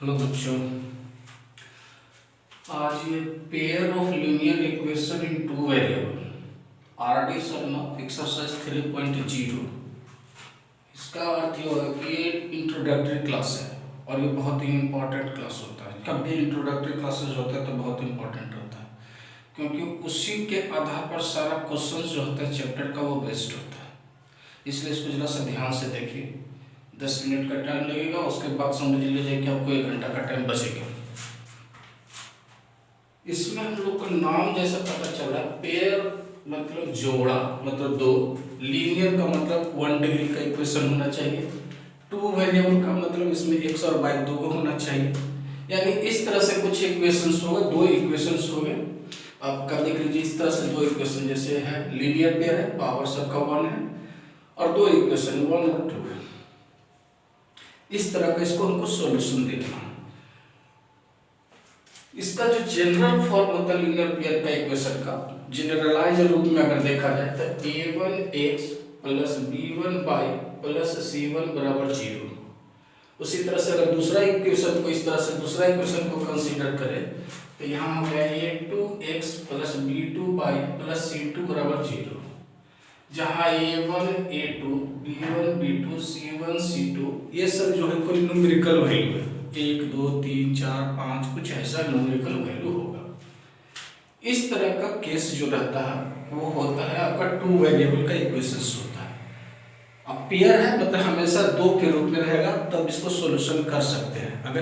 Hello बच्चों, आज ये pair of linear equation in two variable RD Sharma exercise 3.0। इसका अर्थ ये होगा कि ये इंट्रोडक्टरी क्लास है और ये बहुत ही इंपॉर्टेंट क्लास होता है। जब भी इंट्रोडक्टरी क्लासेस होता है तो बहुत इंपॉर्टेंट होता है, क्योंकि उसी के आधार पर सारा क्वेश्चन जो होता है चैप्टर का वो बेस्ड होता है। इसलिए इसको जरा सा ध्यान से देखिए। 10 मिनट का टाइम लगेगा, उसके बाद समझ लीजिए कि आपको 1 घंटा का टाइम बचेगा। इसमें हम लोग को नाम जैसा पता चला, पेयर मतलब जोड़ा, मतलब दो। लीनियर का मतलब 1 डिग्री का इक्वेशन होना चाहिए। टू वेरिएबल का मतलब इसमें एक्स और वाई दो को होना चाहिए। यानी इस तरह से कुछ इक्वेशंस हो गए, दो इक्वेशंस हो गए। आपका देख लीजिए, इस तरह से दो इक्वेशन जैसे है, लीनियर पेयर है, पावर सबका 1 है, और दो इक्वेशन 1 और 2 है। इस तरह का इसको हमको सॉल्यूशन देखना है। इसका जो जनरल फॉर्म होता है लीनियर पेयर का इक्वेशन का, जनरलाइज रूप में अगर देखा जाए तो a1x plus b1y plus c1 बराबर 0। उसी तरह से अगर दूसरा इक्वेशन को इस तरह से दूसरा इक्वेशन को कंसीडर करें तो यहाँ हो गया a2x plus b2y plus c2 बराबर 0, जहाँ a1 a2 b1 b2 c1 c2 ये सब जो है कोई न्यूमेरिकल वैल्यू है, 1 2 3 4 5 कुछ ऐसा न्यूमेरिकल वैल्यू होगा। इस तरह का केस जो रहता है वो होता है आपका टू वेरिएबल का इक्वेशंस होता है। अब पेयर है मतलब हमेशा दो के रूप में रहेगा, तब इसको सॉल्यूशन कर सकते हैं। अगर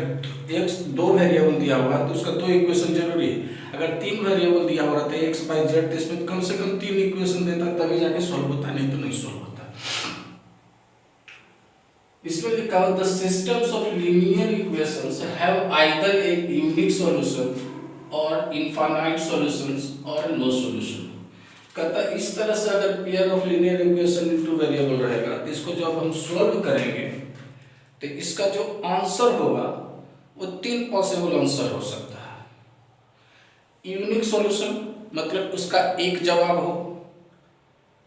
एक दो वेरिएबल दिया हुआ है तो उसका दो इक्वेशन जरूरी है। अगर 3 वेरिएबल दिया हुआ है एक्स वाई जेड, तो इसमें कम से कम 3 इक्वेशन देता है तभी जाके सॉल्व होता है, नहीं तो नहीं सॉल्व होता। इसमें लिखा हुआ the systems of linear equations have either a unique solution और इनफाइनाइट सॉल्यूशंस और नो सॉल्यूशन। कहता है इस तरह से अगर pair of linear equation into variable रहेगा तो इसको जब हम सॉल्व करेंगे तो इसका जो आंसर होगा वो 3 पॉसिबल आंसर हो सकता है। यूनिक सॉल्यूशन मतलब उसका एक जवाब हो,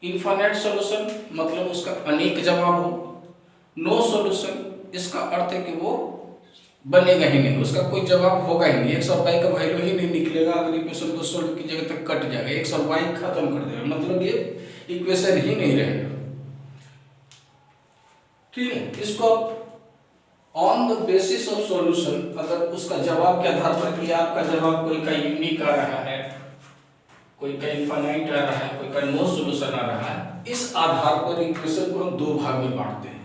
इनफाइनाइट सॉल्यूशन मतलब उसका अनेक जवाब हो, नो सॉल्यूशन इसका अर्थ है कि वो बनेगा ही नहीं, उसका कोई जवाब होगा ही नहीं, एक्स और वाई का वैल्यू ही नहीं निकलेगा। अगर इक्वेशन को सॉल्व कीजिएगा तो कट जाएगा, एक्स और वाई खत्म कर देगा, मतलब ये इक्वेशन ही नहीं रहेगा। ठीक है, इसको on the basis of solution, अगर उसका जवाब के आधार पर कि आपका जवाब कोई का यूनिक आ रहा है, कोई का इनफाइनाइट आ रहा है, कोई का नो सॉल्यूशन आ रहा है, इस आधार पर इक्वेशन को हम दो भाग में बांटते हैं।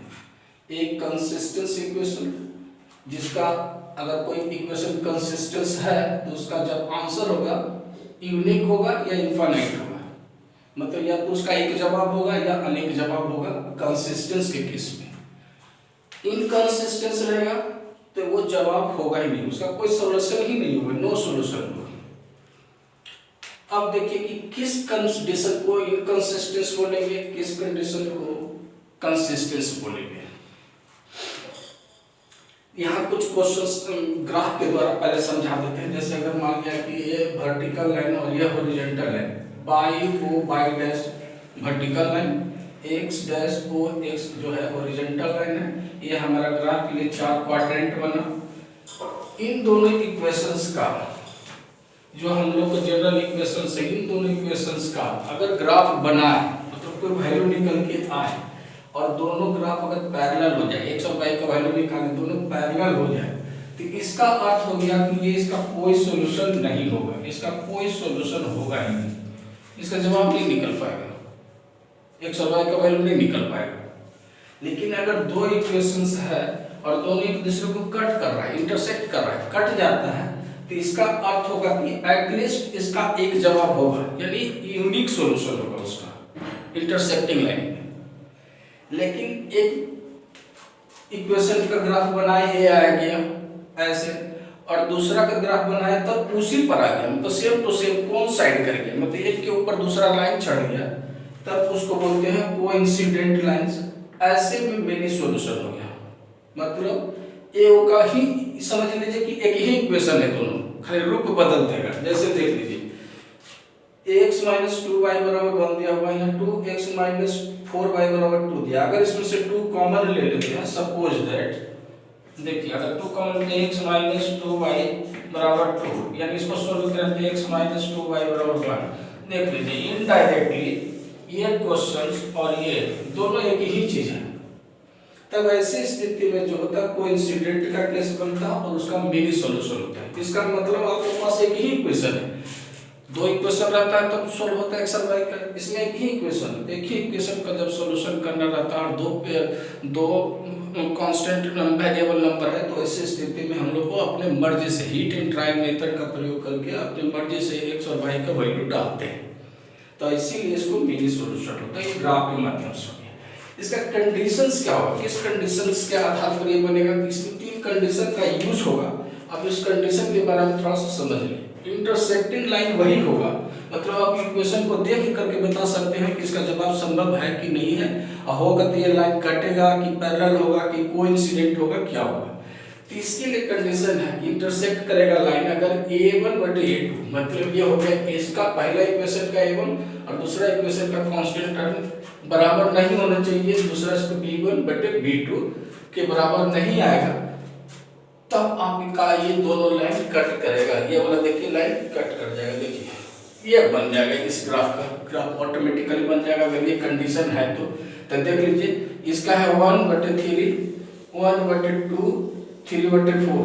एक कंसिस्टेंस इक्वेशन, जिसका अगर कोई इक्वेशन कंसिस्टेंस है तो उसका जब आंसर होगा यूनिक होगा या इनफाइनाइट होगा, मतलब या तो उसका एक जवाब होगा या अनेक जवाब होगा कंसिस्टेंस के केस में। इनकंसिस्टेंस रहेगा तो वो जवाब होगा ही नहीं, उसका कोई सॉल्यूशन ही नहीं होगा, नो सॉल्यूशन होगा। अब देखिए कि किस कंडीशन को इनकंसिस्टेंस बोलेंगे, किस कंडीशन को कंसिस्टेंस बोलेंगे। यहाँ कुछ क्वेश्चंस ग्राफ के द्वारा पहले समझा देते हैं। जैसे अगर मान लिया कि ये वर्टिकल लाइन और ये horizontal line, Y O Y dash vertical line, X dash O X जो है हॉरिजॉन्टल लाइन है, ये हमारा ग्राफ के लिए 4 क्वाड्रेंट बना। इन दोनों इक्वेशंस का जो हम लोग का जनरल इक्वेशंस है, इन दोनों इक्वेशंस का अगर ग्राफ बनाए मतलब कोई वैल्यू निकल के आए और दोनों ग्राफ अगर पैरेलल हो जाए, एक्स और वाई का वैल्यू निकालें, दोनों पैरेलल हो जाए, तो इसका अर्थ हो गया कि ये इसका कोई सॉल्यूशन नहीं होगा, इसका कोई सॉल्यूशन होगा ही नहीं, इसका जवाब नहीं निकल पाएगा, एक्स और वाई का वैल्यू नहीं निकल पाएगा। लेकिन अगर दो इक्वेशंस है और दोनों एक दूसरे को कट कर रहा है, इंटरसेक्ट कर रहा है, कट जाता है, तो इसका अर्थ होगा कि एटलीस्ट इसका एक जवाब होगा, यानी यूनिक सॉल्यूशन होगा उसका इंटरसेक्टिंग लाइन में। लेकिन एक इक्वेशन का ग्राफ बनाए ये आ गया ऐसे, और दूसरा का ग्राफ बनाया तब उसी पर आ गया, मतलब सेम टू सेम कौन साइड कर गया, मतलब एक के ऊपर दूसरा लाइन चढ़ गया, तब उसको बोलते हैं कोइंसिडेंट लाइंस। ऐसे में मेनी सॉल्यूशन हो गया, मतलब ए ओ का ही समझ लीजिए कि एक ही इक्वेशन है, दोनों खाली रूप बदल देगा। जैसे देख लीजिए x माइनस 2y बराबर 1 दिया हुआ है, 2x माइनस 4y बराबर 2 दिया। अगर इसमें से 2 कॉमन ले लेते हैं, सपोज दैट देखिए अगर 2 कॉमन लेते हैं x माइनस 2y बराबर 2, यानी इसको सोल्व करें तो x माइनस 2y बराबर 1। देख लीजिए इनडायरेक्टली ये क्वेश्चंस और ये दोनों एक ही चीज है। तब ऐसी स्थिति में जो होता है कोइंसिडेंट का केस बनता है और उसका मिनी सॉल्यूशन होता है। इसका मतलब आपके पास एक ही इक्वेशन है, दो इक्वेशन रहता है तब सोल्व होता है एक्स और वाई का। इसमें एक ही इक्वेशन का जब सॉल्यूशन करना रहता है और दो कांस्टेंट वेरिएबल नंबर है, तो ऐसी स्थिति में हम लोग को अपने मर्जी से हीट एंड ट्रायल मेथड का प्रयोग करके अपनी मर्जी से एक्स और वाई का वैल्यू डालते हैं, तो इसीलिए इसको मिनी सॉल्यूशन होता है ग्राफ के माध्यम से। इसका कंडीशंस क्या होगा, किस कंडीशंस के आधार पर ये बनेगा, इसमें 3 कंडीशन का यूज होगा। अब इस कंडीशन के बारे में थोड़ा सा समझ लें। इंटरसेक्टिंग लाइन वही होगा, मतलब आप इक्वेशन को देख करके बता सकते हैं कि इसका जवाब संभव है कि नहीं है, होगा तो ये लाइन कटेगा कि पैरेलल होगा कि कोइंसिडेंट होगा, क्या होगा। तो इसके लिए कंडीशन है कि इंटरसेक्ट करेगा लाइन अगर a1 बटे a2, मतलब ये हो गया इसका पहला इक्वेशन का a1 और दूसरा इक्वेशन का कांस्टेंट टर्म बराबर नहीं होना चाहिए, दूसरा इसको b1 बटे b2 के बराबर नहीं आएगा, तब आपका ये दोनों लाइन कट करेगा। ये वाला देखिए लाइन कट कर जाएगा, देखिए ये बन जाएगा इस ग्राफ ऑटोमेटिकली बन जाएगा अगर ये कंडीशन है तो देख लीजिए इसका है 1/3, 1/2, 3/4,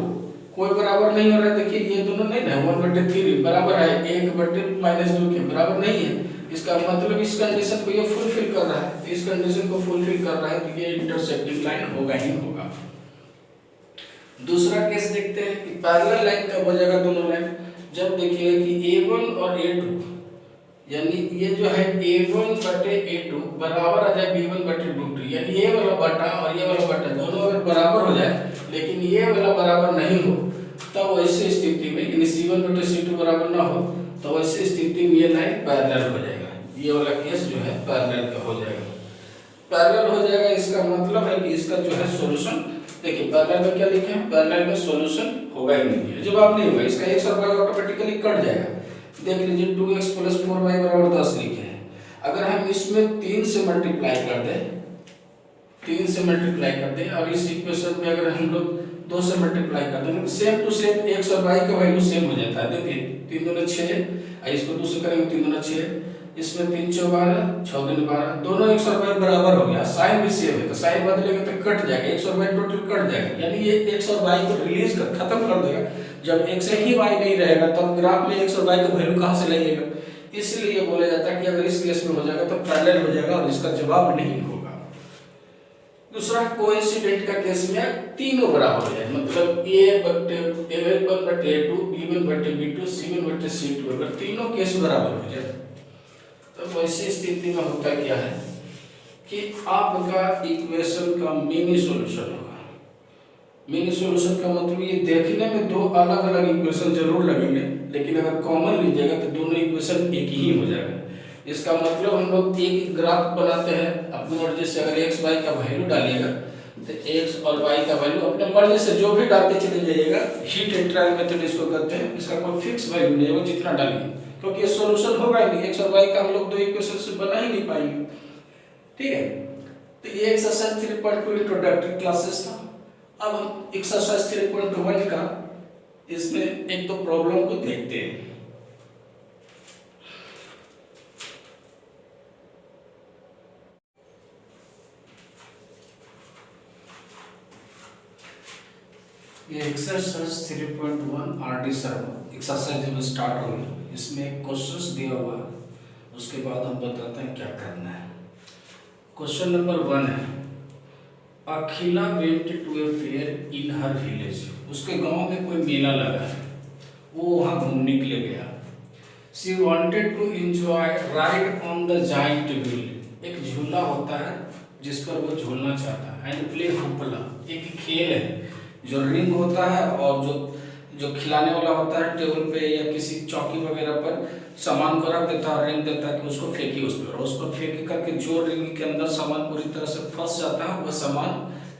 कोई बराबर नहीं हो रहा है। देखिए ये दोनों नहीं ना 1/3 बराबर है 1/-2 के बराबर नहीं है, इसका मतलब इस कंडीशन को ये फुलफिल कर रहा है, इस कंडीशन को फुलफिल कर रहा है तो ये इंटरसेक्टिंग लाइन होगा ही होगा। दूसरा केस देखते हैं कि पैरेलल लाइन कब हो जाएगा दोनों लाइन, जब देखिएगा कि a1 और a2 यानी ये जो है a1 बटे a2 बराबर आ जाए b1 बटे b2, यानी ये वाला बटा और ये वाला बटा दोनों अगर बराबर हो जाए लेकिन ये वाला बराबर नहीं हो, तब ऐसी स्थिति में यानी c1 बटे c2 बराबर ना हो, तो ऐसी स्थिति में ये लाइन पैरेलल हो जाएगा। ये वाला केस जो है पैरेलल का हो जाएगा, पैरेलल हो जाएगा। इसका मतलब है कि इसका जो है सॉल्यूशन देखिए पैरेलल में क्या लिखे हैं, पैरेलल में सॉल्यूशन होगा ही नहीं है, जवाब नहीं होगा, इसका x और y ऑटोमेटिकली कट जाएगा। देख लीजिए 2x + 4y = 10 लिखे हैं, अगर हम इसमें 3 से मल्टीप्लाई कर दें, 3 से मल्टीप्लाई कर दें और इस इक्वेशन में अगर हम लोग 2 से मल्टीप्लाई कर दें, सेम टू सेम x और y का वैल्यू सेम हो जाता है। देखिए 3 दूनी 6, इसको 2 से करेंगे 3 दूनी 6, इसमें 3 × 4 = 12, 6 दूनी 12, दोनों x और y बराबर हो गया, साइन भी सेम है तो साइन बदलेंगे तो कट जाएगा, x और y टोटल कट जाएगा, यानी ये x और y को रिलीज कर खत्म कर देगा। जब x ही y नहीं रहेगा तब ग्राफ में x और y का वैल्यू कहां से लाइएगा, इसलिए बोला जाता है कि अगर इस केस में हो जाएगा तो पैरेलल हो जाएगा और इसका जवाब नहीं होगा। दूसरा कोइंसिडेंट का केस में तीनों बराबर हो जाए, मतलब a1 बटे a2, b1 बटे b2, c1 बटे c2, अगर तीनों केस बराबर हो जाए तो वैसी स्थिति में होता क्या है कि आपका इक्वेशन का मिनी सॉल्यूशन होगा। मिनी सॉल्यूशन का मतलब ये देखने में दो अलग अलग इक्वेशन जरूर लगेंगे, लेकिन अगर कॉमन लीजिएगा तो दोनों इक्वेशन एक ही हो जाएगा। इसका मतलब हम लोग एक ग्राफ बनाते हैं अपनी मर्जी से, अगर x y का वैल्यू डालिएगा तो x और y का वैल्यू अपने मर्जी से जो भी डालते चले जाइएगा, हीट एंड ट्रायल मेथड इसको कहते हैं, इसका कोई फिक्स वैल्यू नहीं है, जितना डालिए, क्योंकि ये सॉल्यूशन होगा ही नहीं, x और y का हम लोग दो इक्वेशन से बना ही नहीं पाएंगे। ठीक है, तो ये एक्सरसाइज 3.2 इंट्रोडक्टरी क्लासेस था। अब हम एक्सरसाइज 3.1 का इसमें एक दो प्रॉब्लम को देखते हैं। ये एक्सरसाइज 3.1 आरडी सर्वर एक्सरसाइज जब स्टार्ट होगी, इसमें क्वेश्चंस दिया हुआ है, उसके बाद हम बताते हैं क्या करना है। क्वेश्चन नंबर 1 है, Akhila went to a fair in her village. उसके गांव में कोई मेला लगा है, वो वहां घूमने के लिए गया। She wanted to enjoy ride on the giant wheel. एक झूला होता है जिस पर वो झूलना चाहता है, एंड प्ले हुपला, एक खेल है जो रिंग होता है और जो खिलाने वाला होता है टेबल पे या किसी चौकी वगैरह पर सामान को रख देता है, रिंग देता है कि उसको फेंकी उस पर फेंक करके जो रिंग के अंदर सामान पूरी तरह से फंस जाता है वह सामान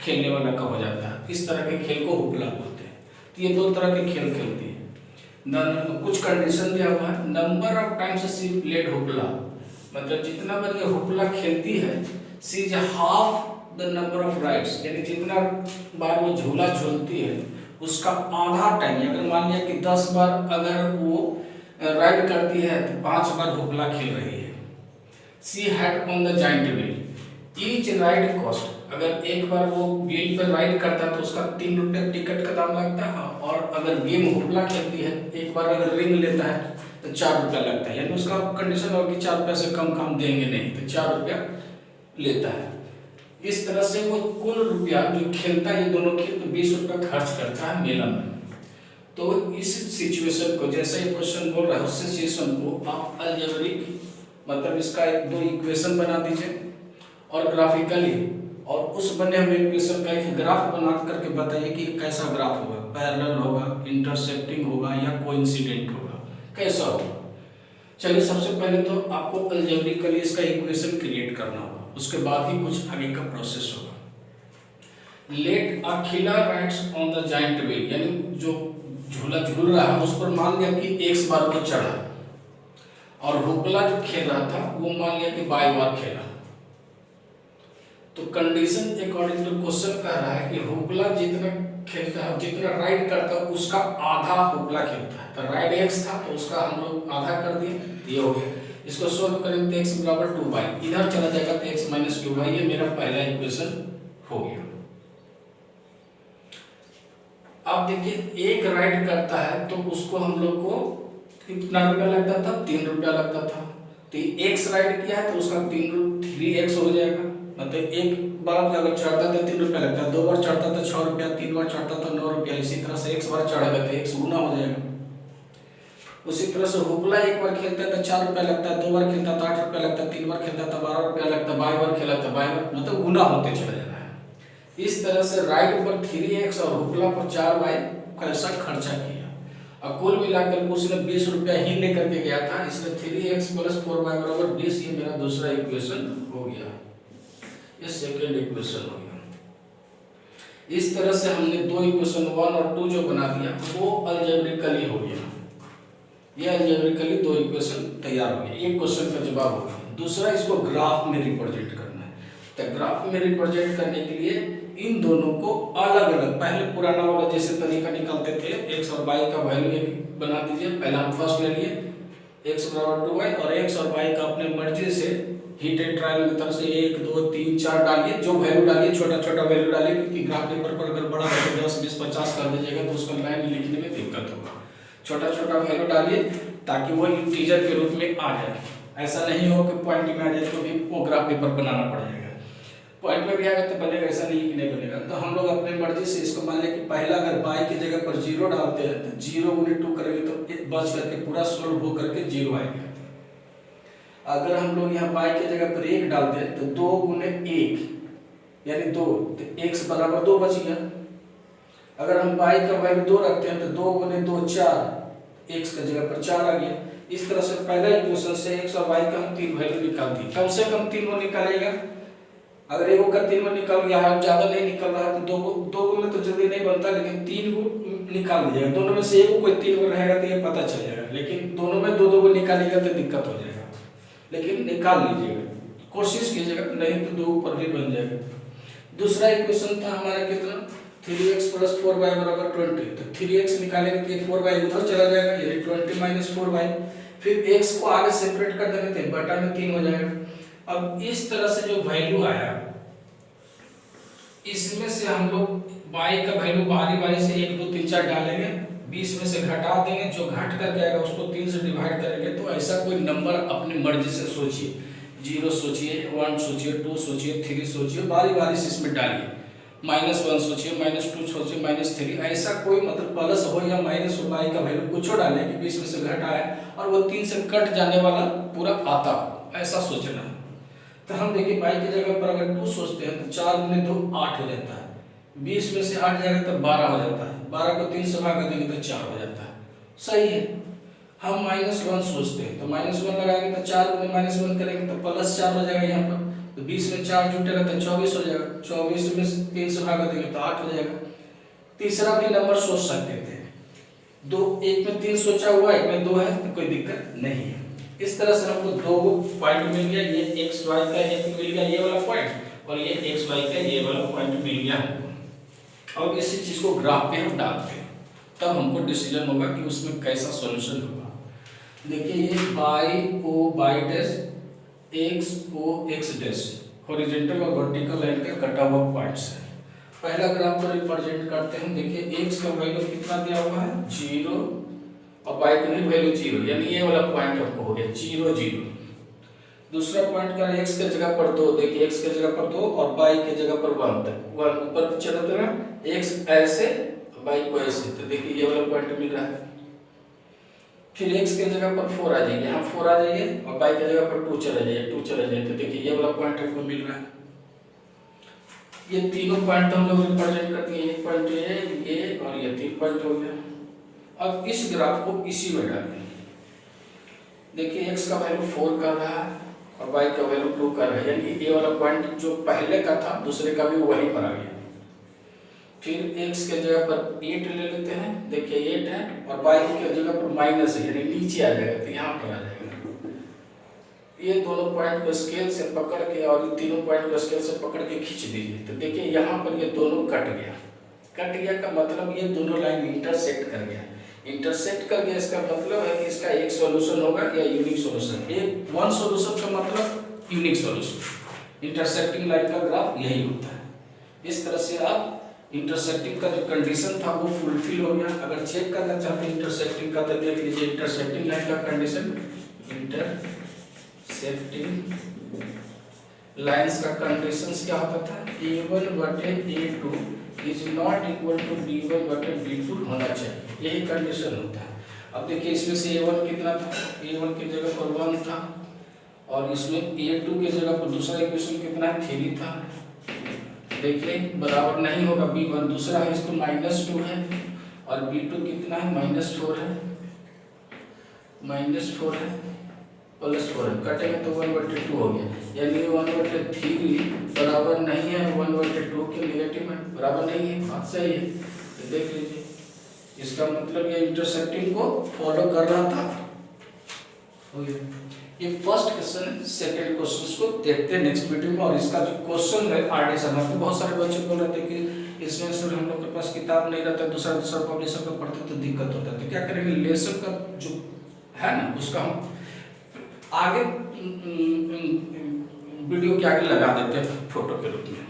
खेलने वाला का हो जाता है। इस तरह के खेल को हुपला बोलते हैं। तो ये दो तरह के खेल खेलती है। कुछ कंडीशन दिया हुआ है, number of times she played hoopla, मतलब जितना बार ये हुपला खेलती है, she is half the number of rides, यानी जितना बार वो झूला झूलती है उसका आधा टाइम, अगर मान लिया कि 10 बार अगर वो राइड करती है तो 5 बार हुपला खेल रही है। She had on the giant wheel each ride cost, अगर एक बार वो व्हील पर राइड करता है तो उसका 3 रुपये टिकट का दाम लगता है, और अगर गेम हुपला खेलती है एक बार अगर रिंग लेता है तो 4 रुपया लगता है, यानी उसका कंडीशन होगी 4 रुपये से कम काम देंगे नहीं, तो 4 रुपया लेता है। इस तरह से वो कुल रुपया जो खेलता है ये दोनों खेल तो 20 रुपया खर्च करता है मेला में। तो इस सिचुएशन को, जैसे ये क्वेश्चन बोल रहा है उस सिचुएशन को आप अलजेब्रिक मतलब इसका एक दो इक्वेशन बना दीजिए और ग्राफिकली, और उस बने हुए इक्वेशन का एक ग्राफ बना करके बताइए कि कैसा ग्राफ होगा, पैरेलल होगा, इंटरसेक्टिंग होगा या कोइंसिडेंट होगा, कैसा होगा। चलिए सबसे पहले तो आपको अलजेब्रिकली इसका इक्वेशन क्रिएट करना होगा, उसके बाद ही कुछ आगे का प्रोसेस होगा। Let Akhila rides on the giant wheel, यानी जो झूला झूल रहा है उस पर मान लिया कि x बार वो चढ़ा, और हुपला जो खेल रहा था वो मान लिया कि y बार खेला। तो कंडीशन अकॉर्डिंग टू क्वेश्चन कह रहा है कि हुपला जितना खेलता है, जितना राइड करता है उसका आधा हुपला खेलता है। तो राइड x था तो उसका हम लोग आधा कर दिए, ये हो गया। इसको सोल्व करेंगे तो x बराबर 2y, इधर चला जाएगा तो x माइनस 2y, ये मेरा पहला इक्वेशन हो गया। अब देखिए एक राइड करता है तो उसको हम लोग को कितना रुपया लगता था, 3 रुपया लगता था। तो x राइड किया है तो उसका 3x हो जाएगा, मतलब एक बार अगर चढ़ता था 3 रुपया लगता है, 2 बार चढ़ता था 6 रुपया, 3 बार चढ़ता था 9 रुपया, इसी तरह से x बार चढ़ेगा तो x गुना हो जाएगा। उसी तरह से हुपला एक बार खेलता है तो 4 रुपया लगता है, 2 बार खेलता है तो 8 रुपया लगता है, 3 बार खेलता है तो 12 रुपया लगता है, 22 बार खेला तो 22 बार, मतलब गुना होते चला जा रहा है। इस तरह से राइड पर 3x और हुपला पर 4y कैसा खर्चा किया, और कुल मिलाकर उसने 20 रुपया ही लेकर के गया था, इसलिए 3x + 4y बराबर 20, ये मेरा दूसरा इक्वेशन हो गया, ये सेकंड इक्वेशन हो गया। इस तरह से हमने दो इक्वेशन 1 और 2 जो बना दिया वो अलजेब्रिकली हो गया, ये अलजेब्रिकली दो इक्वेशन तैयार हो गया, एक क्वेश्चन का जवाब हो गया। दूसरा इसको ग्राफ में रिप्रेजेंट करना है, तो ग्राफ में रिप्रेजेंट करने के लिए इन दोनों को अलग अलग, पहले पुराना वाला जैसे तरीका निकालते थे x और y का वैल्यू एक बना दीजिए, पहला हम फर्स्ट ले लिए x बराबर 2y, और x और y का अपने मर्जी से हीट एंड ट्रायल मेथड से 1 2 3 4 डालिए, जो वैल्यू डालिए छोटा छोटा वैल्यू डालिए, क्योंकि ग्राफ पेपर पर अगर बड़ा है 10 20 50 कर दीजिएगा तो उसका लाइन लिखने में दिक्कत होगा। छोटा छोटा वैल्यू डालिए ताकि वो इंटीजर के रूप में आ जाए, ऐसा नहीं हो कि पॉइंट में आ जाए तो भी वो ग्राफ पेपर बनाना पड़ जाएगा, पॉइंट में भी आएगा तो बनेगा, ऐसा नहीं कि नहीं बनेगा। तो हम लोग अपने मर्जी से इसको मान लें कि पहला अगर y की जगह पर 0 डालते हैं तो 0 × 2 करेंगे तो बच करके पूरा सोल्व हो करके 0 आएगा। अगर हम लोग यहाँ y की जगह पर 1 डालते हैं तो 2 × 1 यानी 2, तो x बराबर 2 बच गया। अगर हम y का वैल्यू 2 रखते हैं तो 2 × 2 4, x की जगह पर 4 आ गया। इस तरह से पहला इक्वेशन से x और y का हम 3 वैल्यू निकाल दी, कम से कम 3 वो निकालेगा। अगर एगो का 3 वो निकल गया है, ज्यादा नहीं निकल रहा है तो दो में तो जल्दी नहीं बनता, लेकिन 3 को निकाल दीजिएगा। दोनों में से एगो कोई 3 को रहेगा तो ये पता चल जाएगा, लेकिन दोनों में दो को निकालिएगा तो दिक्कत हो जाएगा, लेकिन निकाल लीजिएगा, कोशिश कीजिएगा, नहीं तो 2 ऊपर भी बन जाएगा। दूसरा इक्वेशन था हमारा कितना, 3x + 4y = 20, तो 3x निकालेंगे तो 4y उधर चला जाएगा, यानी 20 - 4y, फिर x को आगे सेपरेट कर देंगे तो बटा में 3 हो जाएगा। अब इस तरह से जो वैल्यू आया इसमें से हम लोग y का वैल्यू बारी बारी से 1 2 3 4 डालेंगे, 20 में से घटा देंगे, जो घट करके आएगा उसको 3 से डिवाइड करेंगे। तो ऐसा कोई नंबर अपनी मर्जी से सोचिए, 0 सोचिए, 1 सोचिए, 2 सोचिए, 3 सोचिए, बारी बारी से इसमें डालिए, -1 सोचिए, -2 सोचिए, -3, ऐसा कोई मतलब प्लस हो या माइनस हो, y का वैल्यू कुछ डालें कि 20 में से घटाए और वो 3 से कट जाने वाला पूरा आता हो, ऐसा सोचना है। तो हम देखिए y की जगह पर अगर 2 सोचते हैं तो 4 × 2 8 हो जाता है, 20 में से 8 जाएगा तो 12 हो जाता है, 12 को 3 से भाग देंगे तो 4 हो जाता है, सही है। हम -1 सोचते हैं तो -1 लगाएंगे तो 4 × -1 करेंगे तो +4 हो जाएगा यहाँ पर, तो 20 में 4 जुटेगा तो 24 हो जाएगा, 24 में 3 से भाग देंगे तो 8 हो जाएगा। तीसरा भी नंबर सोच सकते थे, एक में 3 सोचा हुआ, एक में 2 है तो कोई दिक्कत नहीं है। इस तरह से हमको 2 पॉइंट मिल गया, ये x y का एक मिल गया ये वाला पॉइंट, और ये एक्स वाई का ये वाला पॉइंट मिल गया हमको। अब इसी चीज को ग्राफ पे हम डालते हैं, तब हमको डिसीजन होगा कि उसमें कैसा सॉल्यूशन होगा। देखिए ये Y O Y dash X O X dash horizontal और वर्टिकल लाइन का कटा हुआ पॉइंट्स है। पहला ग्राफ को रिप्रेजेंट करते हैं। देखिए x का वैल्यू कितना दिया हुआ है 0 और y का भी वैल्यू 0, यानी ये वाला पॉइंट हमको हो गया 0 0। दूसरा पॉइंट का x के जगह पर 2, देखिए x के जगह पर 2 और y के जगह पर 1 ऊपर चला तो ना x ऐसे y को ऐसे, तो देखिए ये वाला पॉइंट मिल रहा है। फिर x के जगह पर 4 आ जाइए, यहाँ 4 आ जाइए और y के जगह पर 2 चला जाइए, 2 चला जाइए, तो देखिए ये वाला पॉइंट हमको मिल रहा है। ये तीनों पॉइंट हम लोग रिप्रेजेंट करते हैं, एक पॉइंट ये और ये 3 पॉइंट हो गया। अब इस ग्राफ को इसी में डालें। देखिए x का वैल्यू 4 कर रहा है और y का वैल्यू 2 कर रहा है, यानी ये वाला पॉइंट जो पहले का था दूसरे का भी वहीं पर आ गया। फिर x के जगह पर 8 ले लेते हैं, देखिए 8 है और y के जगह पर माइनस है, यानी नीचे आ जाएगा, तो यहाँ पर आ जाएगा। ये दोनों पॉइंट को स्केल से पकड़ के और ये तीनों पॉइंट को स्केल से पकड़ के खींच दीजिए, तो देखिए यहाँ पर ये दोनों कट गया। कट गया का मतलब ये दोनों लाइन इंटरसेक्ट कर गया। इंटरसेक्ट कर गया इसका मतलब है कि इसका एक सॉल्यूशन होगा या यूनिक सॉल्यूशन। एक वन सॉल्यूशन का मतलब यूनिक सॉल्यूशन। इंटरसेक्टिंग लाइन का ग्राफ यही होता है। इस तरह से आप इंटरसेक्टिंग का जो कंडीशन था वो फुलफिल हो गया। अगर चेक करना चाहते हैं इंटरसेक्टिंग का तो देख लीजिए इंटरसेक्टिंग लाइन का कंडीशन। इंटरसेक्टिंग लाइंस का कंडीशंस क्या होता था, a1 बटे a2 is not equal to b1 बटे b2 होना चाहिए, यही कंडीशन होता है। अब देखिए इसमें से a1 कितना था, a1 की जगह पर 1 था और इसमें a2 की जगह पर दूसरा इक्वेशन कितना है 3 था। देखिए बराबर नहीं होगा b1, दूसरा है इसको -2 है और b2 कितना है -4 है, -4 है +4 है, कटेंगे तो 1/2 हो गया, यानी 1/3 बराबर नहीं है 1/2 के नेगेटिव में, बराबर नहीं है, बात सही है। तो देख लीजिए इसका मतलब ये इंटरसेक्टिंग को फॉलो कर रहा था। हो गया ये फर्स्ट क्वेश्चन है। सेकंड क्वेश्चन को देखते हैं नेक्स्ट वीडियो में। और इसका जो क्वेश्चन है आरडी शर्मा के, बहुत सारे बच्चे बोल रहे थे कि इसमें सर हम लोग के पास किताब नहीं रहता, दूसरा पब्लिशर का पढ़ते तो दिक्कत होता है, तो क्या करेंगे लेसन का जो है ना उसका हम आगे वीडियो के आगे लगा देते हैं फोटो के रूप में।